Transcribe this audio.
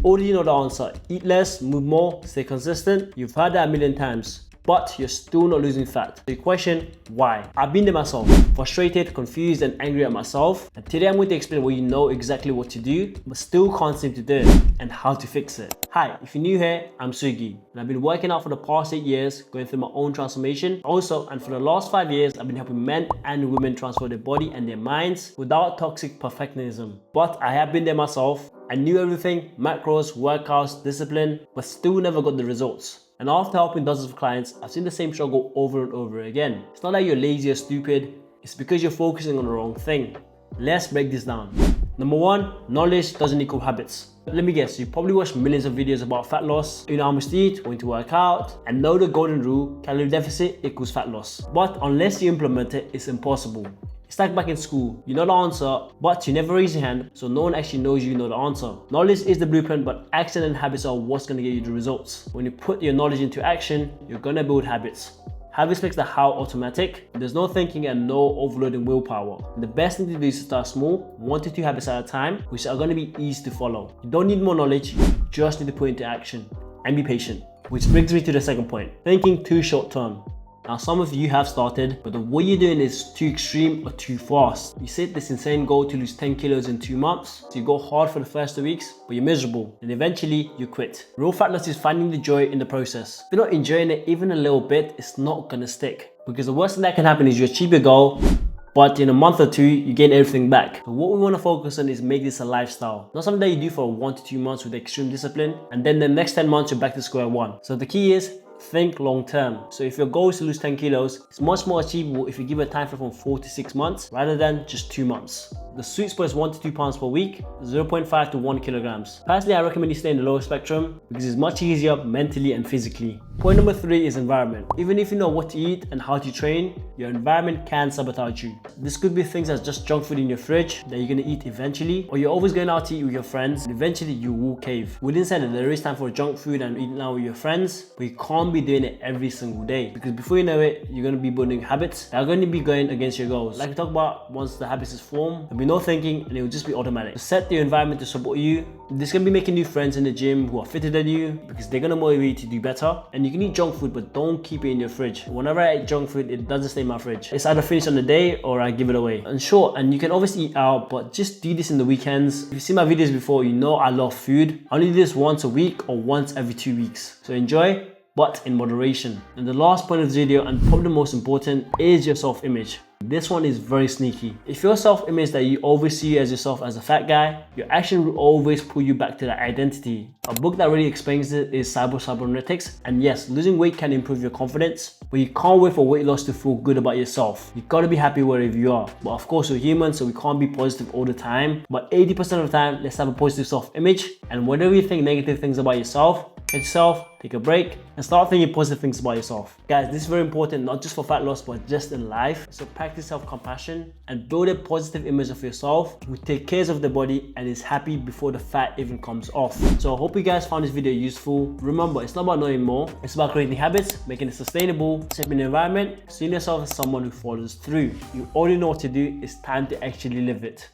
already know the answer. Eat less, move more, stay consistent. You've heard that a million times, but you're still not losing fat. So you question why. I've been there myself, frustrated, confused, and angry at myself. And today I'm going to explain why you know exactly what to do, but still can't seem to do it, and how to fix it. Hi, if you're new here, I'm Sugi, and I've been working out for the past 8 years, going through my own transformation. Also, and for the last 5 years, I've been helping men and women transform their body and their minds without toxic perfectionism. But I have been there myself. I knew everything, macros, workouts, discipline, but still never got the results. And after helping dozens of clients, I've seen the same struggle over and over again. It's not that you're lazy or stupid, it's because you're focusing on the wrong thing. Let's break this down. Number 1, knowledge doesn't equal habits. Let me guess, you probably watched millions of videos about fat loss, you know how much to eat, when to work out, and know the golden rule, calorie deficit equals fat loss. But unless you implement it, it's impossible. It's like back in school, you know the answer, but you never raise your hand, so no one actually knows you know the answer. Knowledge is the blueprint, but action and habits are what's going to get you the results. When you put your knowledge into action, you're going to build habits. Habits makes the how automatic. There's no thinking and no overloading willpower. And the best thing to do is to start small, 1 to 2 habits at a time, which are going to be easy to follow. You don't need more knowledge, you just need to put it into action. And be patient. Which brings me to the second point, thinking too short term. Now some of you have started, but the way you're doing is too extreme or too fast. You set this insane goal to lose 10 kilos in 2 months, so you go hard for the first 2 weeks, but you're miserable, and eventually you quit. Real fat loss is finding the joy in the process. If you're not enjoying it even a little bit, it's not gonna stick. Because the worst thing that can happen is you achieve your goal, but in a month or 2, you gain everything back. So what we want to focus on is make this a lifestyle. Not something that you do for 1 to 2 months with extreme discipline, and then the next 10 months you're back to square one. So the key is, think long term. So if your goal is to lose 10 kilos, it's much more achievable if you give a time frame from 4 to 6 months rather than just 2 months. The sweet spot is 1 to 2 pounds per week, 0.5 to 1 kilograms. Personally, I recommend you stay in the lower spectrum because it's much easier mentally and physically. Point number 3 is environment. Even if you know what to eat and how to train, your environment can sabotage you. This could be things as just junk food in your fridge that you're going to eat eventually, or you're always going out to eat with your friends and eventually you will cave. We didn't say that there is time for junk food and eating out with your friends, but you can't be doing it every single day because before you know it, you're going to be building habits that are going to be going against your goals. Like we talked about, once the habits is formed, there'll be no thinking and it will just be automatic. So set the environment to support you. This can be making new friends in the gym who are fitter than you because they're going to motivate you to do better. And you can eat junk food, but don't keep it in your fridge. Whenever I eat junk food, it doesn't stay in my fridge. It's either finished on the day or I give it away. And sure, and you can obviously eat out, but just do this in the weekends. If you've seen my videos before, you know I love food. I only do this once a week or once every 2 weeks. So enjoy, but in moderation. And the last point of this video, and probably the most important, is your self-image. This one is very sneaky. If your self-image that you always see as yourself as a fat guy, your action will always pull you back to that identity. A book that really explains it is Cybernetics. And yes, losing weight can improve your confidence, but you can't wait for weight loss to feel good about yourself. You gotta be happy wherever you are. But of course, we're human, so we can't be positive all the time. But 80% of the time, let's have a positive self-image. And whenever you think negative things about yourself, catch yourself, take a break, and start thinking positive things about yourself. Guys, this is very important, not just for fat loss, but just in life. So practice self-compassion and build a positive image of yourself who takes care of the body and is happy before the fat even comes off. So I hope you guys found this video useful. Remember, it's not about knowing more, it's about creating habits, making it sustainable, shaping the environment, seeing yourself as someone who follows through. You already know what to do, it's time to actually live it.